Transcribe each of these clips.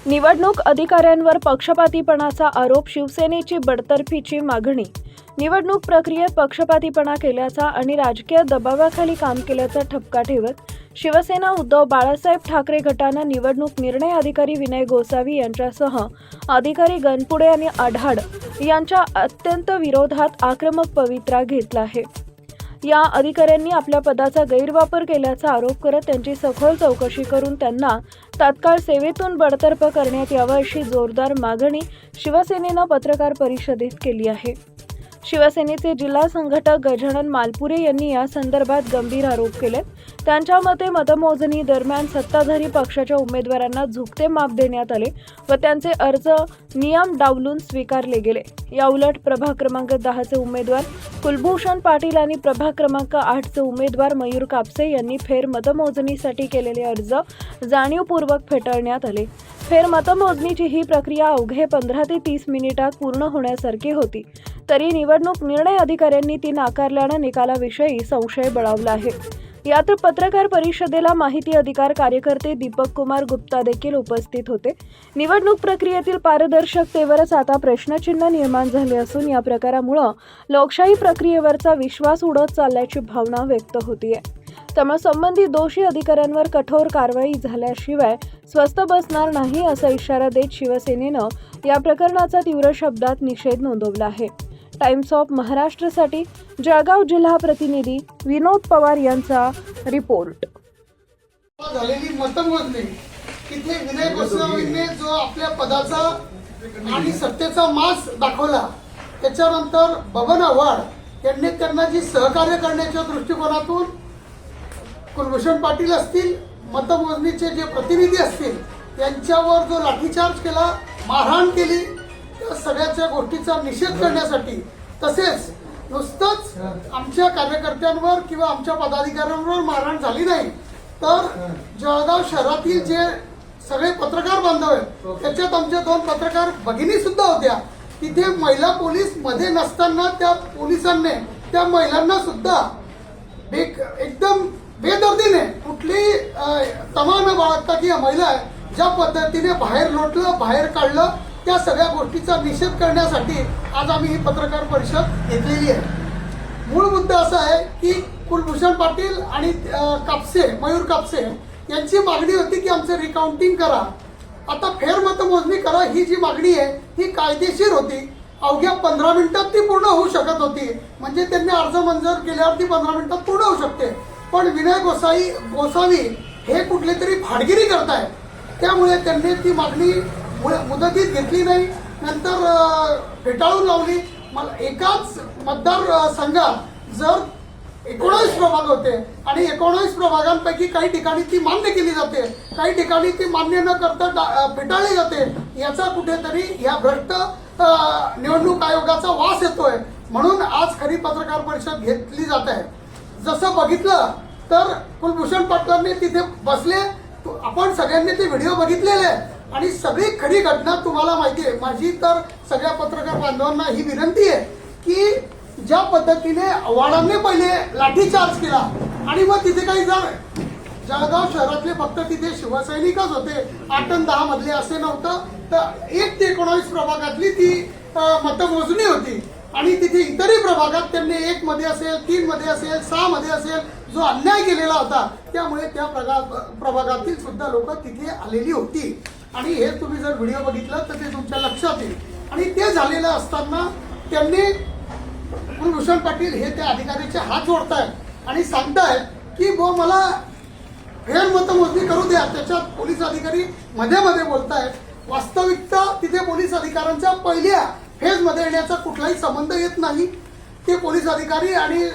निवडणूक अधिकाऱ्यांवर पक्षपातीपणाचा आरोप, शिवसेनेची बडतर्फीची मागणी। निवडणूक प्रक्रियेत पक्षपातीपणा केल्याचा आणि राजकीय दबावाखाली काम केल्याचा ठपका ठेवत शिवसेना उद्धव बाळासाहेब ठाकरे गटानं निवडणूक निर्णय अधिकारी विनय गोसावी यांच्यासह अधिकारी गणपुडे आणि आढाड यांच्या अत्यंत विरोधात आक्रमक पवित्रा घेतला आहे। या अधिकाऱ्यांनी आपल्या पदाचा गैरवापर केल्याचा आरोप करत त्यांची सखोल चौकशी करून त्यांना तात्काळ सेवेतून बडतर्फ करण्यात यावं अशी जोरदार मागणी शिवसेनेनं पत्रकार परिषदेत केली आहे। शिवसेनेचे जिल्हा संघटक गजानन मालपुरे यांनी या संदर्भात गंभीर आरोप केले। त्यांच्या मते मतमोजणी दरम्यान सत्ताधारी पक्षाच्या उमेदवारांना झुकते माप देण्यात आले व त्यांचे अर्ज नियम डावलून स्वीकारले गेले। या उलट प्रभाग क्रमांक 10 चे उमेदवार कुलभूषण पाटील आणि प्रभाग क्रमांक 8 चे उमेदवार मयूर कापसे यांनी फेर मतमोजणीसाठी केलेले अर्ज जाणीवपूर्वक फेटाळण्यात आले। फेर मतमोजणीची ही प्रक्रिया अवघे 15 ते 30 मिनिटात पूर्ण होण्यासारखी होती, तरी निवडणूक निर्णय अधिकाऱ्यांनी ती नाकारल्यानं निकालाविषयी संशय बळावला आहे। यात पत्रकार परिषदेला माहिती अधिकार कार्यकर्ते दीपक कुमार गुप्ता देखील उपस्थित होते। निवडणूक प्रक्रियेतील पारदर्शकतेवरच आता प्रश्नचिन्ह निर्माण झाले असून या प्रकारामुळे लोकशाही प्रक्रियेवरचा विश्वास उडत चालल्याची भावना व्यक्त होतीये। त्यामुळे संबंधित दोषी अधिकाऱ्यांवर कठोर कारवाई झाल्याशिवाय स्वस्थ बसणार नाही असा इशारा देत शिवसेनेनं या प्रकरणाचा तीव्र शब्दात निषेध नोंदवला आहे। टाइम्स ऑफ महाराष्ट्रसाठी जळगाव जिल्हा प्रतिनिधी विनोद पवार यांचा रिपोर्ट। झालेली मतमोजणी तिथे विनय गोसावींनी जो आपल्या पदाचा आणि सत्तेचा मास दाखवला, त्याच्यानंतर बबन आव्हाड यांनी त्यांना जी सहकार्य करण्याच्या दृष्टिकोनातून कुलभूषण पाटील असतील, मतमोजणीचे जे प्रतिनिधी असतील त्यांच्यावर जो लाठीचार्ज केला, मारहाण केली, त्या सगळ्याच्या गोष्टीचा निषेध करण्यासाठी, तसेच नुसतंच आमच्या कार्यकर्त्यांवर किंवा आमच्या पदाधिकाऱ्यांवर मारहाण झाली नाही, तर जळगाव शहरातील जे सगळे पत्रकार बांधव आहेत त्याच्यात आमच्या 2 पत्रकार भगिनी सुद्धा होत्या। तिथे महिला पोलीस मध्ये नसताना त्या पोलिसांनी त्या महिलांना सुद्धा एकदम बेदर्दीने कुठलीही तमा न बाळगता की महिला ज्या पद्धतीने बाहेर लोटलं, बाहेर काढलं, त्या सगळ्या गोष्टीचा निषेध करण्यासाठी आज आम्ही ही पत्रकार परिषद घेतलेली आहे। मूळ मुद्दा असा आहे की कुलभूषण पाटील आणि मयूर कापसे यांची मागणी होती की आमचं रिकाउंटिंग करा, आता फेर मतमोजणी करा। ही जी मागणी आहे ही कायदेशीर होती, अवघ्या 15 मिनिटात ती पूर्ण होऊ शकत होती, म्हणजे त्यांनी अर्ज मंजूर केल्यावर ती 15 मिनिटात पूर्ण होऊ शकते। पण विनय गोसावी हे कुठली तरी फाडगिरी करताय, त्यामुळे त्यांनी ती मागणी मुदतीत घेतली नाही, नंतर फेटाळून लावली। मला एकाच मतदार संघात जर 19 प्रभाग होते आणि 19 प्रभागांपैकी काही ठिकाणी ती मान्य केली जाते, काही ठिकाणी ती मान्य न करता फेटाळली जाते, याचा कुठेतरी या भ्रष्ट निवडणूक आयोगाचा वास येतोय। म्हणून आज खरी पत्रकार परिषद घेतली जात आहे। जसं बघितलं तर कुलभूषण पाटलांनी तिथे बसले, आपण सगळ्यांनी ते व्हिडिओ बघितलेले आणि सगळी खरी घटना तुम्हाला माहिती आहे। माझी तर सगळ्या पत्रकार बांधवांना ही विनंती आहे की ज्या पद्धतीने आव्हाडांनी पहिले लाठीचार्ज केला आणि मग तिथे काही जळगाव शहरातले फक्त तिथे शिवसैनिकच होते, 8 आणि 10 मधले असे नव्हतं, तर 1 ते 19 प्रभागातली ती मतमोजणी होती आणि तिथे इतरही प्रभागात त्यांनी 1 मध्ये असेल, 3 मध्ये असेल, 6 मध्ये असेल जो अन्याय केलेला होता, त्यामुळे त्या प्रभागातील सुद्धा लोक तिथे आलेली होती। आणि हे तुम्ही जर व्हिडिओ बघितला तर ते तुमच्या लक्षात येईल। आणि ते झालेलं असताना त्यांनी कुलभूषण पाटील हे त्या अधिकाऱ्याचे हात जोडतायत आणि सांगतायत की मला फेर मतमोजणी करू द्या। त्याच्यात पोलीस अधिकारी मध्ये मध्ये बोलतायत। वास्तविकता तिथे पोलीस अधिकाऱ्यांच्या पहिल्या फेजमध्ये येण्याचा कुठलाही संबंध येत नाही। ते पोलीस अधिकारी आणि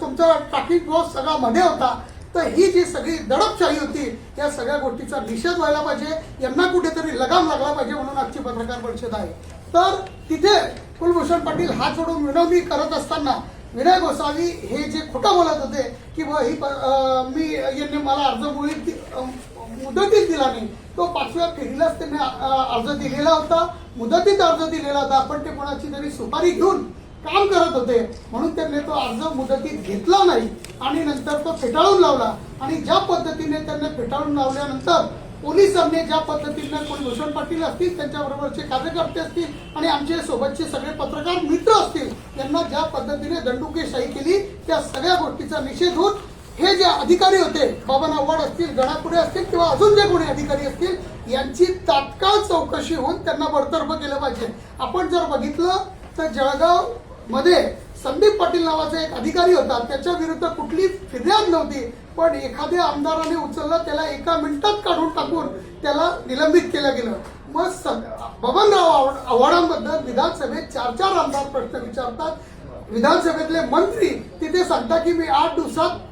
तुमचा ट्रॅफिक फोर्स सगळा मध्ये होता। तर ही जी सगळी दडपशाही होती, या सगळ्या गोष्टीचा निषेध व्हायला पाहिजे, यांना कुठेतरी लगाम लागला पाहिजे, म्हणून आजची पत्रकार परिषद आहे। तर तिथे कुलभूषण पाटील हात जोडून विनवणी करत असताना विनय गोसावी हे जे खोटं बोलत होते की ही यांनी मला अर्ज मुदतीत दिला नाही, तो 5व्या फेरीलाच त्यांनी अर्ज दिलेला होता, मुदतीत अर्ज दिलेला होता, पण ते कोणाची तरी सुपारी घेऊन काम करत होते, म्हणून त्यांनी तो अर्ज मुदतीत घेतला नाही आणि नंतर तो फेटाळून लावला। आणि ज्या पद्धतीने त्यांनी फेटाळून लावल्यानंतर पोलिसांनी ज्या पद्धतीने कुलभूषण पाटील असतील, त्यांच्याबरोबरचे कार्यकर्ते असतील आणि आमचे सोबतचे सगळे पत्रकार मित्र असतील, यांना ज्या पद्धतीने दंडुकेशाही केली, त्या सगळ्या गोष्टीचा निषेध होत हे जे अधिकारी होते, बबन आव्हाड असतील, गणापुरे असतील किंवा अजून जे कोणी अधिकारी असतील, यांची तात्काळ चौकशी होऊन त्यांना बडतर्फ केलं पाहिजे. आपण जर बघितलं तर जळगाव मध्ये संदीप पाटील नावाचा एक अधिकारी होता, त्याच्या विरुद्ध कुठली फिर्याद नव्हती, पण एखाद्या आमदाराने उचललं, त्याला एका मिनिटात काढून टाकून त्याला निलंबित केलं गेलं. मग बबनराव आव्हाडांबद्दल विधानसभेत 4 आमदार प्रश्न विचारतात. विधानसभेतले मंत्री तिथे सांगतात की मी 8 दिवसात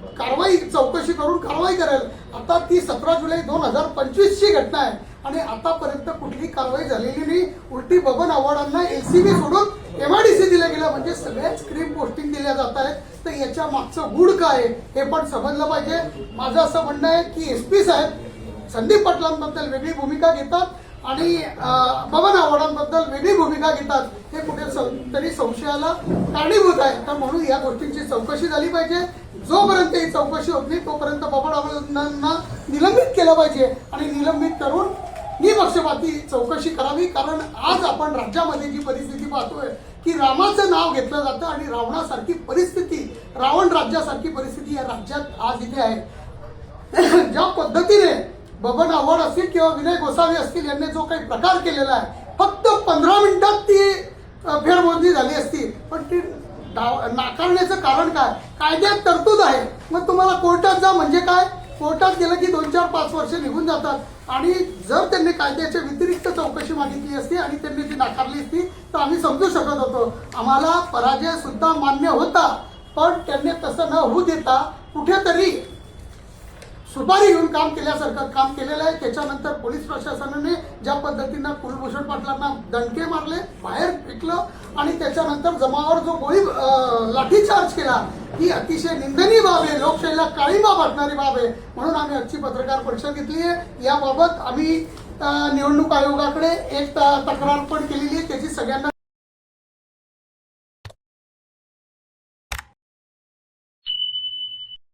चौकशी करून कारवाई करेल. आता ती 17 जुलै 2025 ची घटना आहे आणि आतापर्यंत कुठली कारवाई झालेली नाही. उलटी बबन आव्हाडांना एलसीबी सोडून एमआयडीसी दिलं गेलं, म्हणजे सगळ्याच क्रीम पोस्टिंग दिल्या जात आहेत. तर याच्या मागचं गूढ काय आहे हे पण समजलं पाहिजे. माझं असं म्हणणं आहे की एसपी साहेब संदीप पाटलांबद्दल वेगळी भूमिका घेतात आणि बबन आव्हाडांबद्दल वेगळी भूमिका घेतात, हे कुठे तरी संशयाला कारणीभूत आहे. तर म्हणून या गोष्टींची चौकशी झाली पाहिजे. जोपर्यंत ही चौकशी होत नाही तोपर्यंत बबन आव्हाडांना निलंबित केलं पाहिजे आणि निलंबित करून निपक्षपाती चौकशी करावी. कारण आज आपण राज्यामध्ये जी परिस्थिती पाहतोय की रामाचं नाव घेतलं जातं आणि रावणासारखी परिस्थिती, रावण राज्यासारखी परिस्थिती या राज्यात आज इथे आहे. ज्या पद्धतीने बबन आव्हाड असतील किंवा विनय गोसावी असतील यांनी जो काही प्रकार केलेला आहे, फक्त 15 मिनिटात ती फेरबोलणी झाली असती, पण ती नाकारण्याचं कारण काय? कायद्यात तरतूद आहे. मग तुम्हाला कोर्टात जा म्हणजे काय? कोर्टात गेलं की 2, 4, 5 वर्ष निघून जातात आणि जर त्यांनी कायद्याच्या व्यतिरिक्त चौकशी मागितली असती आणि त्यांनी ती नाकारली असती तर आम्ही समजू शकत होतो. आम्हाला पराजय सुद्धा मान्य होता, पण त्यांनी तसं न होऊ देता कुठेतरी सुपारी घेऊन काम केल्यासारखं काम केलेलं आहे. त्याच्यानंतर पोलीस प्रशासनाने ज्या पद्धतीनं कुलभूषण पाटलांना दणके मारले, बाहेर फेकलं आणि त्याच्यानंतर जमावावर जो लाठीचार्ज केला, ही अतिशय निंदनीय बाब आहे, लोकशाहीला काळिमा वाटणारी बाब आहे. म्हणून आम्ही आजची पत्रकार परिषद घेतली आहे. याबाबत आम्ही निवडणूक आयोगाकडे एक तक्रार पण केलेली आहे, त्याची सगळ्यांना